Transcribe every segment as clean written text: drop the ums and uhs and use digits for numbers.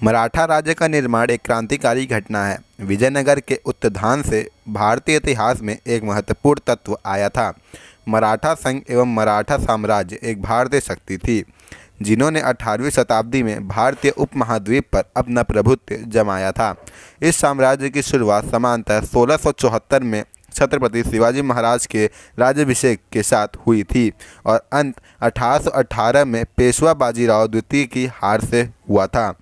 मराठा राज्य का निर्माण एक क्रांतिकारी घटना है। विजयनगर के उत्थान से भारतीय इतिहास में एक महत्वपूर्ण तत्व आया था। मराठा संघ एवं मराठा साम्राज्य एक भारतीय शक्ति थी जिन्होंने 18वीं शताब्दी में भारतीय उपमहाद्वीप पर अपना प्रभुत्व जमाया था। इस साम्राज्य की शुरुआत समांतर 1674 में छत्रपति शिवाजी महाराज के राज्याभिषेक के साथ हुई थी और अंत 1818 में पेशवा बाजीराव द्वितीय की हार से हुआ था।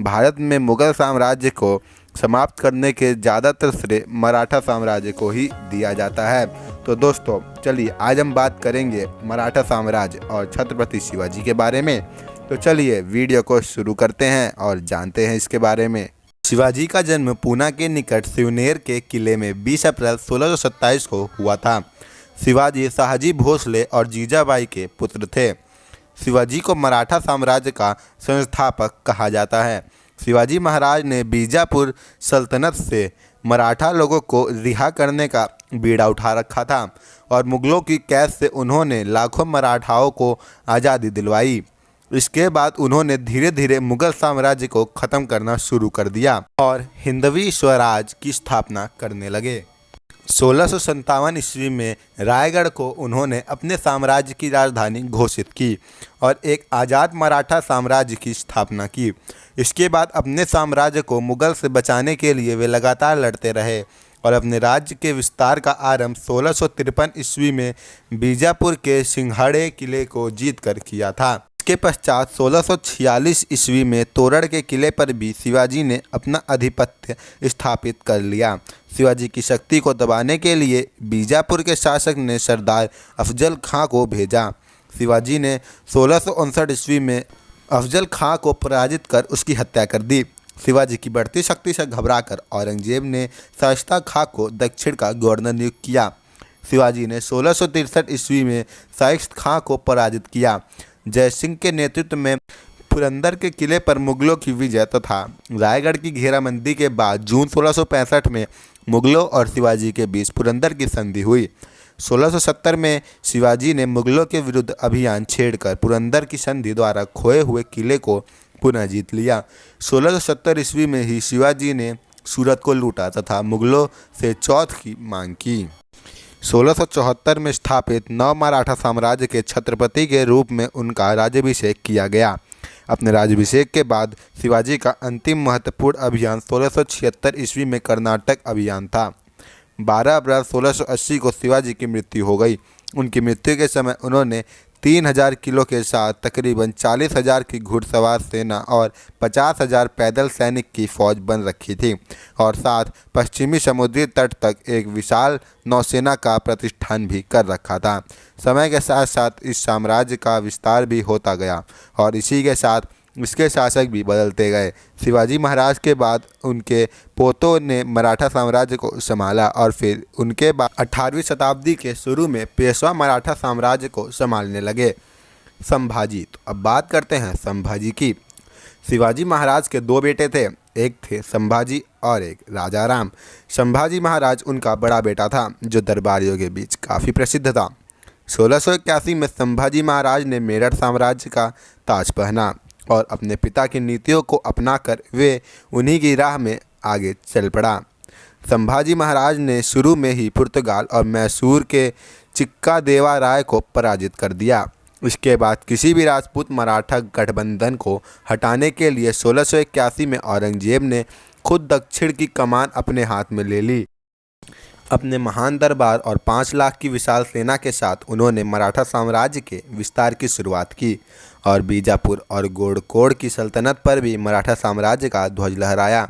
भारत में मुगल साम्राज्य को समाप्त करने के ज़्यादातर श्रेय मराठा साम्राज्य को ही दिया जाता है। तो दोस्तों चलिए आज हम बात करेंगे मराठा साम्राज्य और छत्रपति शिवाजी के बारे में। तो चलिए वीडियो को शुरू करते हैं और जानते हैं इसके बारे में। शिवाजी का जन्म पूना के निकट शिवनेर के किले में 20 अप्रैल 1627 को हुआ था। शिवाजी शाहजी भोसले और जीजाबाई के पुत्र थे। शिवाजी को मराठा साम्राज्य का संस्थापक कहा जाता है। शिवाजी महाराज ने बीजापुर सल्तनत से मराठा लोगों को रिहा करने का बीड़ा उठा रखा था और मुगलों की कैद से उन्होंने लाखों मराठाओं को आज़ादी दिलवाई। इसके बाद उन्होंने धीरे धीरे मुगल साम्राज्य को ख़त्म करना शुरू कर दिया और हिंदवी स्वराज की स्थापना करने लगे। 1657 ईस्वी में रायगढ़ को उन्होंने अपने साम्राज्य की राजधानी घोषित की और एक आज़ाद मराठा साम्राज्य की स्थापना की। इसके बाद अपने साम्राज्य को मुगल से बचाने के लिए वे लगातार लड़ते रहे और अपने राज्य के विस्तार का आरंभ 1653 ईस्वी में बीजापुर के सिंहड़े किले को जीतकर किया था। इसके पश्चात 1646 ईस्वी में तोरड़ के किले पर भी शिवाजी ने अपना आधिपत्य स्थापित कर लिया। शिवाजी की शक्ति को दबाने के लिए बीजापुर के शासक ने सरदार अफजल खां को भेजा। शिवाजी ने 1659 ईस्वी में अफजल खां को पराजित कर उसकी हत्या कर दी। शिवाजी की बढ़ती शक्ति से घबराकर औरंगजेब ने शाइस्ता खां को दक्षिण का गवर्नर नियुक्त किया। शिवाजी ने 1663 ईस्वी में शाइस्ता खां को पराजित किया। जय सिंह के नेतृत्व में पुरंदर के किले पर मुगलों की विजय तथा रायगढ़ की घेराबंदी के बाद जून 1665 में मुगलों और शिवाजी के बीच पुरंदर की संधि हुई। 1670 में शिवाजी ने मुगलों के विरुद्ध अभियान छेड़कर पुरंदर की संधि द्वारा खोए हुए किले को पुनः जीत लिया। 1670 ईस्वी में ही शिवाजी ने सूरत को लूटा तथा मुगलों से चौथ की मांग की। 1674 में स्थापित नव मराठा साम्राज्य के छत्रपति के रूप में उनका राज्याभिषेक किया गया। अपने राज्याभिषेक के बाद शिवाजी का अंतिम महत्वपूर्ण अभियान 1676 ईस्वी में कर्नाटक अभियान था। 12 अप्रैल 1680 को शिवाजी की मृत्यु हो गई। उनकी मृत्यु के समय उन्होंने 3000 किलो के साथ तकरीबन 40,000 की घुड़सवार सेना और 50,000 पैदल सैनिक की फौज बन रखी थी और साथ पश्चिमी समुद्री तट तक एक विशाल नौसेना का प्रतिष्ठान भी कर रखा था। समय के साथ साथ इस साम्राज्य का विस्तार भी होता गया और इसी के साथ इसके शासक भी बदलते गए। शिवाजी महाराज के बाद उनके पोतों ने मराठा साम्राज्य को संभाला और फिर उनके बाद 18वीं शताब्दी के शुरू में पेशवा मराठा साम्राज्य को संभालने लगे। संभाजी, तो अब बात करते हैं संभाजी की। शिवाजी महाराज के दो बेटे थे, एक थे संभाजी और एक राजा राम। संभाजी महाराज उनका बड़ा बेटा था जो दरबारियों के बीच काफ़ी प्रसिद्ध था। 1681 में संभाजी महाराज ने मेरठ साम्राज्य का ताज पहना और अपने पिता की नीतियों को अपनाकर वे उन्हीं की राह में आगे चल पड़ा। संभाजी महाराज ने शुरू में ही पुर्तगाल और मैसूर के चिक्का देवा राय को पराजित कर दिया। इसके बाद किसी भी राजपूत मराठा गठबंधन को हटाने के लिए 1681 में औरंगजेब ने खुद दक्षिण की कमान अपने हाथ में ले ली। अपने महान दरबार और 5 लाख की विशाल सेना के साथ उन्होंने मराठा साम्राज्य के विस्तार की शुरुआत की और बीजापुर और गोड़कोड़ की सल्तनत पर भी मराठा साम्राज्य का ध्वज लहराया।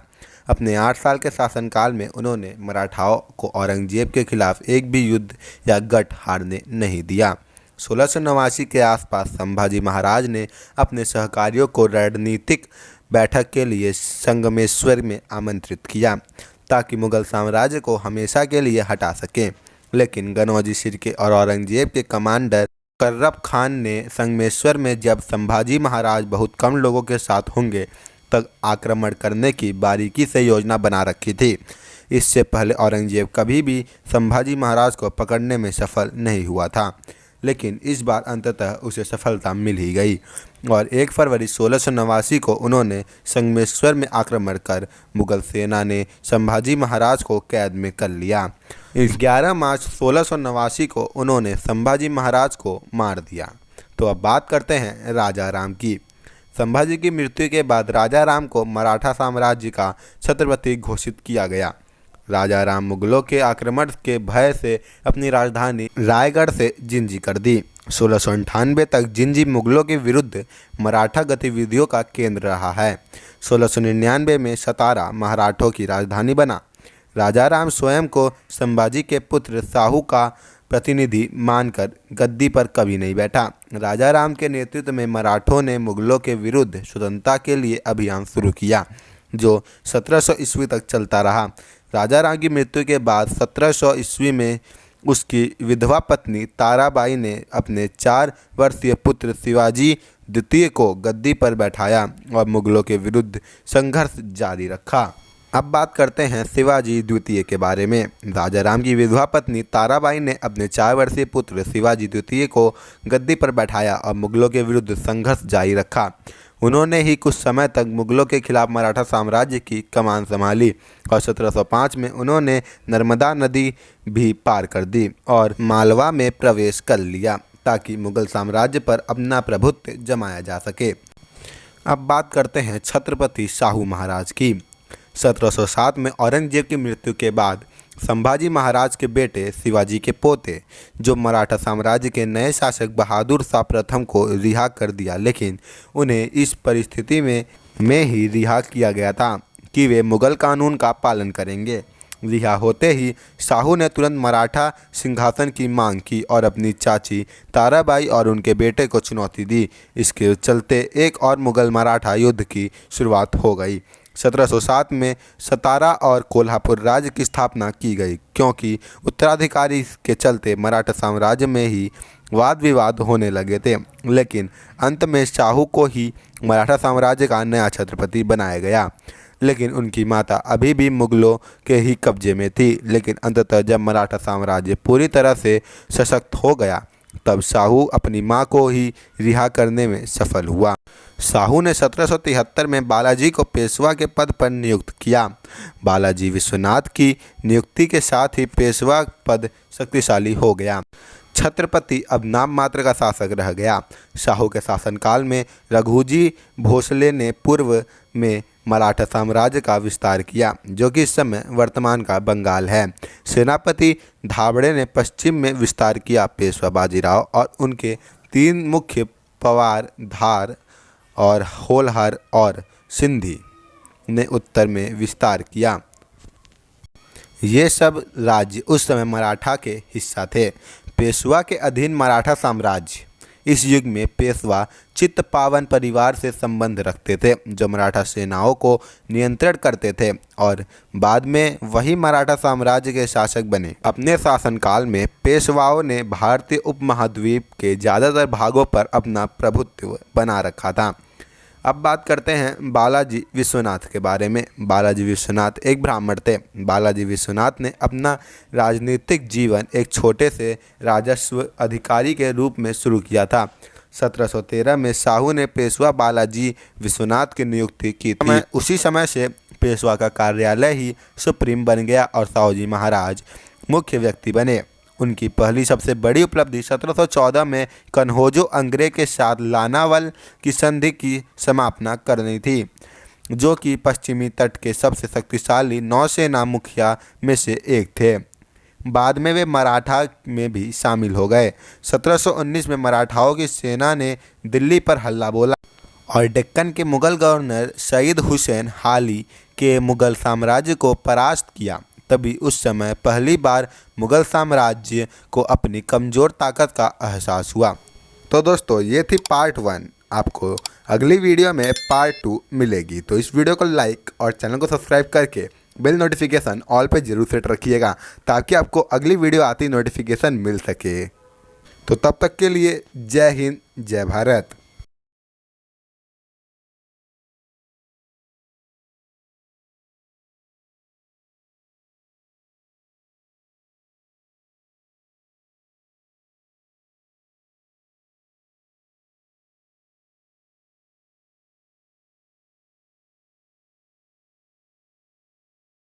अपने 8 साल के शासनकाल में उन्होंने मराठाओं को औरंगजेब के खिलाफ एक भी युद्ध या गठ हारने नहीं दिया। 1689 के आसपास संभाजी महाराज ने अपने सहकारियों को रणनीतिक बैठक के लिए संगमेश्वर में आमंत्रित किया ताकि मुगल साम्राज्य को हमेशा के लिए हटा सकें। लेकिन गनौजी शिर्के और औरंगजेब के कमांडर कर्रब खान ने संगमेश्वर में जब संभाजी महाराज बहुत कम लोगों के साथ होंगे तक आक्रमण करने की बारीकी से योजना बना रखी थी। इससे पहले औरंगजेब कभी भी संभाजी महाराज को पकड़ने में सफल नहीं हुआ था, लेकिन इस बार अंततः उसे सफलता मिल ही गई। और 1 फरवरी 1689 को उन्होंने संगमेश्वर में आक्रमण कर मुगल सेना ने संभाजी महाराज को कैद में कर लिया। 11 मार्च 1689 को उन्होंने संभाजी महाराज को मार दिया। तो अब बात करते हैं राजा राम की। संभाजी की मृत्यु के बाद राजा राम को मराठा साम्राज्य का छत्रपति घोषित किया गया। राजा राम मुगलों के आक्रमण के भय से अपनी राजधानी रायगढ़ से जिंजी कर दी। 1698 तक जिंजी मुगलों के विरुद्ध मराठा गतिविधियों का केंद्र रहा है। 1699 में सतारा मराठों की राजधानी बना। राजा राम स्वयं को संभाजी के पुत्र साहू का प्रतिनिधि मानकर गद्दी पर कभी नहीं बैठा। राजा राम के नेतृत्व में मराठों ने मुगलों के विरुद्ध स्वतंत्रता के लिए अभियान शुरू किया, जो 1700 ईस्वी तक चलता रहा। राजा राम की मृत्यु के बाद 1700 ईस्वी में उसकी विधवा पत्नी ताराबाई ने अपने 4 वर्षीय पुत्र शिवाजी द्वितीय को गद्दी पर बैठाया और मुगलों के विरुद्ध संघर्ष जारी रखा। अब बात करते हैं शिवाजी द्वितीय के बारे में। राजा राम की विधवा पत्नी ताराबाई ने अपने 4 वर्षीय पुत्र शिवाजी द्वितीय को गद्दी पर बैठाया और मुगलों के विरुद्ध संघर्ष जारी रखा। उन्होंने ही कुछ समय तक मुगलों के खिलाफ मराठा साम्राज्य की कमान संभाली और 1705 में उन्होंने नर्मदा नदी भी पार कर दी और मालवा में प्रवेश कर लिया ताकि मुगल साम्राज्य पर अपना प्रभुत्व जमाया जा सके। अब बात करते हैं छत्रपति शाहू महाराज की। 1707 में औरंगजेब की मृत्यु के बाद संभाजी महाराज के बेटे शिवाजी के पोते, जो मराठा साम्राज्य के नए शासक बहादुर शाह प्रथम को रिहा कर दिया, लेकिन उन्हें इस परिस्थिति में ही रिहा किया गया था कि वे मुगल कानून का पालन करेंगे। रिहा होते ही शाहू ने तुरंत मराठा सिंहासन की मांग की और अपनी चाची ताराबाई और उनके बेटे को चुनौती दी। इसके चलते एक और मुगल मराठा युद्ध की शुरुआत हो गई। 1707 में सतारा और कोल्हापुर राज्य की स्थापना की गई, क्योंकि उत्तराधिकारी के चलते मराठा साम्राज्य में ही वाद विवाद होने लगे थे। लेकिन अंत में शाहू को ही मराठा साम्राज्य का नया छत्रपति बनाया गया, लेकिन उनकी माता अभी भी मुगलों के ही कब्जे में थी। लेकिन अंततः जब मराठा साम्राज्य पूरी तरह से सशक्त हो गया, तब शाहू अपनी मां को ही रिहा करने में सफल हुआ। शाहू ने 1773 में बालाजी को पेशवा के पद पर नियुक्त किया। बालाजी विश्वनाथ की नियुक्ति के साथ ही पेशवा पद शक्तिशाली हो गया। छत्रपति अब नाम मात्र का शासक रह गया। शाहू के शासनकाल में रघुजी भोसले ने पूर्व में मराठा साम्राज्य का विस्तार किया, जो कि इस समय वर्तमान का बंगाल है। सेनापति धाबड़े ने पश्चिम में विस्तार किया। पेशवा बाजीराव और उनके 3 मुख्य पवार, धार और होलहर और सिंधी ने उत्तर में विस्तार किया। ये सब राज्य उस समय मराठा के हिस्सा थे। पेशवा के अधीन मराठा साम्राज्य इस युग में पेशवा चित्तपावन परिवार से संबंध रखते थे, जो मराठा सेनाओं को नियंत्रण करते थे और बाद में वही मराठा साम्राज्य के शासक बने। अपने शासनकाल में पेशवाओं ने भारतीय उपमहाद्वीप के ज़्यादातर भागों पर अपना प्रभुत्व बना रखा था। अब बात करते हैं बालाजी विश्वनाथ के बारे में। बालाजी विश्वनाथ एक ब्राह्मण थे। बालाजी विश्वनाथ ने अपना राजनीतिक जीवन एक छोटे से राजस्व अधिकारी के रूप में शुरू किया था। 1713 में शाहू ने पेशवा बालाजी विश्वनाथ की नियुक्ति की थी। उसी समय से पेशवा का कार्यालय ही सुप्रीम बन गया और शाहूजी महाराज मुख्य व्यक्ति बने। उनकी पहली सबसे बड़ी उपलब्धि 1714 में कन्होजो अंग्रे के साथ लानावल की संधि की समापना करनी थी, जो कि पश्चिमी तट के सबसे शक्तिशाली नौसेना मुखिया में से एक थे। बाद में वे मराठा में भी शामिल हो गए। 1719 में मराठाओं की सेना ने दिल्ली पर हल्ला बोला और डेक्कन के मुगल गवर्नर सईद हुसैन हाली के मुगल साम्राज्य को परास्त किया। तभी उस समय पहली बार मुगल साम्राज्य को अपनी कमज़ोर ताकत का एहसास हुआ। तो दोस्तों, ये थी पार्ट 1। आपको अगली वीडियो में पार्ट 2 मिलेगी। तो इस वीडियो को लाइक और चैनल को सब्सक्राइब करके बेल नोटिफिकेशन ऑल पे जरूर सेट रखिएगा, ताकि आपको अगली वीडियो आती नोटिफिकेशन मिल सके। तो तब तक के लिए जय हिंद, जय भारत।